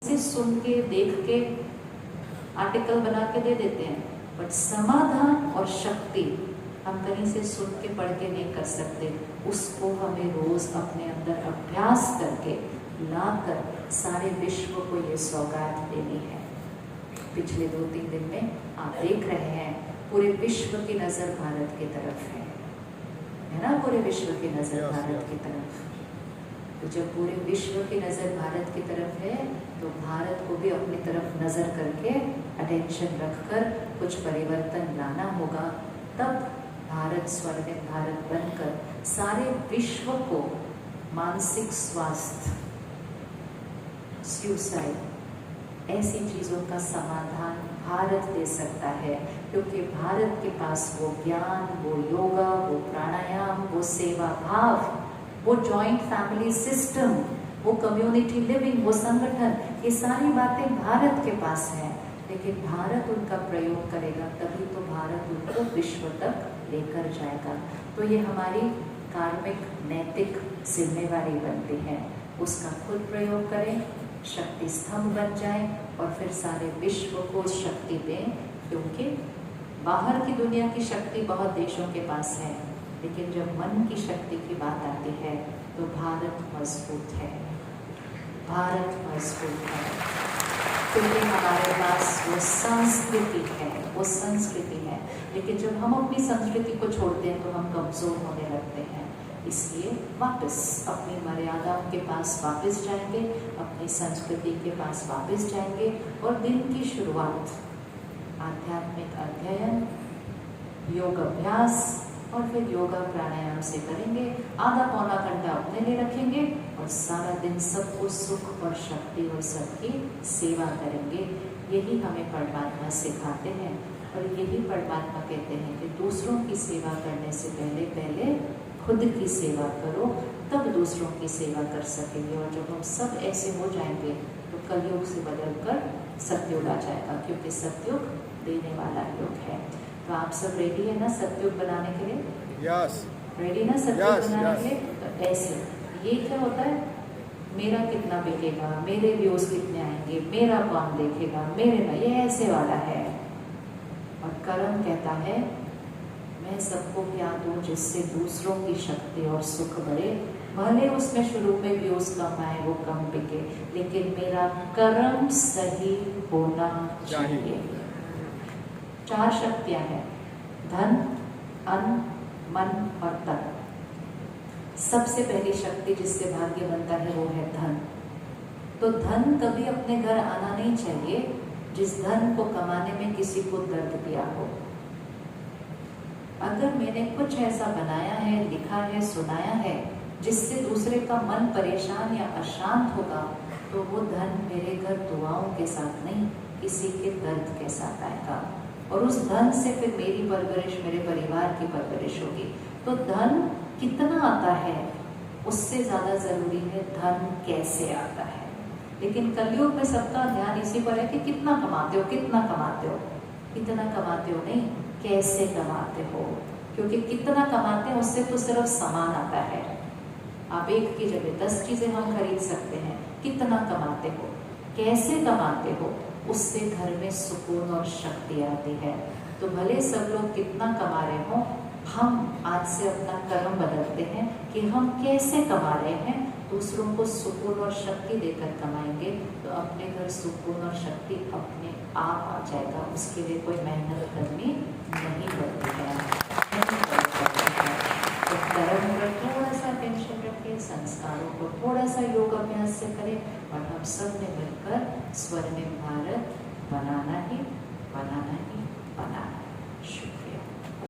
से सुन के देख के आर्टिकल बना के दे देते हैं, बट समाधान और शक्ति हम कहीं से सुन के पढ़ के नहीं कर सकते। उसको हमें रोज अपने अंदर अभ्यास करके लाकर सारे विश्व को ये सौगात देनी है। पिछले 2-3 दिन में आप देख रहे हैं पूरे विश्व की नजर भारत की तरफ है ना? पूरे विश्व की नजर भारत की तरफ। तो जब पूरे विश्व की नजर भारत की तरफ है तो भारत को भी अपनी तरफ नजर करके अटेंशन रखकर कुछ परिवर्तन लाना होगा। तब भारत स्वर्णिम भारत बनकर सारे विश्व को मानसिक स्वास्थ्य, सुसाइड, ऐसी चीजों का समाधान भारत दे सकता है, क्योंकि भारत के पास वो ज्ञान, वो योगा, वो प्राणायाम, वो सेवा भाव, वो जॉइंट फैमिली सिस्टम, वो कम्युनिटी लिविंग, वो संगठन, ये सारी बातें भारत के पास हैं। लेकिन भारत उनका प्रयोग करेगा तभी तो भारत उनको विश्व तक लेकर जाएगा। तो ये हमारी कार्मिक नैतिक जिम्मेवारी बनती है, उसका खुद प्रयोग करें, शक्ति स्तंभ बन जाए और फिर सारे विश्व को शक्ति दें। क्योंकि बाहर की दुनिया की शक्ति बहुत देशों के पास है, लेकिन जब मन की शक्ति की बात आती है तो भारत मजबूत है, भारत मजबूत है, क्योंकि हमारे पास वो संस्कृति है, वो संस्कृति है। लेकिन जब हम अपनी संस्कृति को छोड़ते हैं तो हम कमजोर होने लगते हैं। इसलिए वापस अपनी मर्यादाओं के पास वापस जाएंगे, अपनी संस्कृति के पास वापस जाएंगे और दिन की शुरुआत आध्यात्मिक अध्ययन, योग अभ्यास और फिर योगा प्राणायाम से करेंगे। आधा पौना घंटा अपने लिए रखेंगे और सारा दिन सबको सुख और शक्ति और सबकी सेवा करेंगे। यही हमें परमात्मा सिखाते हैं और यही परमात्मा कहते हैं कि दूसरों की सेवा करने से पहले पहले खुद की सेवा करो, तब दूसरों की सेवा कर सकेंगे। और जब हम सब ऐसे हो जाएंगे तो कलयुग से बदलकर सतयुग आ जाएगा, क्योंकि सतयुग देने वाला युग है। तो आप सब रेडी है ना सतयुग बनाने के लिए? यस। रेडी ना सतयुग बनाने के लिए? तो ऐसे ये क्या होता है, मेरा कितना बिकेगा, मेरे व्यूज कितने आएंगे, मेरा कौन देखेगा, मेरे ना, ये ऐसे वाला है। और कर्म कहता है मैं सबको क्या दूं जिससे दूसरों की शक्ति और सुख बढ़े। भले उसमें शुरू में व्यूज कम आए, वो कम बिके, लेकिन मेरा कर्म सही होना चाहिए। 4 शक्तियां हैं, धन, अन्न, मन और तन। सबसे पहली शक्ति जिससे भाग्य बनता है वो है धन। तो धन कभी अपने घर आना नहीं चाहिए जिस धन को कमाने में किसी को दर्द दिया हो। अगर मैंने कुछ ऐसा बनाया है, लिखा है, सुनाया है जिससे दूसरे का मन परेशान या अशांत होगा, तो वो धन मेरे घर दुआओं के साथ नहीं, किसी के दर्द के साथ आएगा। और उस धन से फिर मेरी परवरिश, मेरे परिवार की परवरिश होगी। तो धन कितना आता है उससे ज्यादा जरूरी है धन कैसे आता है। लेकिन कलयुग में सबका ध्यान इसी पर है कि कितना कमाते हो, कितना कमाते हो। कितना कमाते हो नहीं, कैसे कमाते हो, क्योंकि कितना कमाते हैं उससे तो सिर्फ सामान आता है। आप एक की जगह 10 चीजें हम खरीद सकते हैं। कितना कमाते हो, कैसे कमाते हो, उससे घर में सुकून और शक्ति आती है। तो भले सब लोग कितना कमा रहे हो, हम आज से अपना कर्म बदलते हैं कि हम कैसे कमा रहे हैं। दूसरों को सुकून और शक्ति देकर कमाएंगे तो अपने घर सुकून और शक्ति अपने आप आ जाएगा। उसके लिए कोई मेहनत करनी नहीं पड़ती है। तो कर्म पर थोड़ा सा टेंशन रखें, संस्कारों को थोड़ा सा योग अभ्यास से करें और हम सब ने मिलकर स्वर्णिम भारत बनाना ही बनाना। शुक्रिया।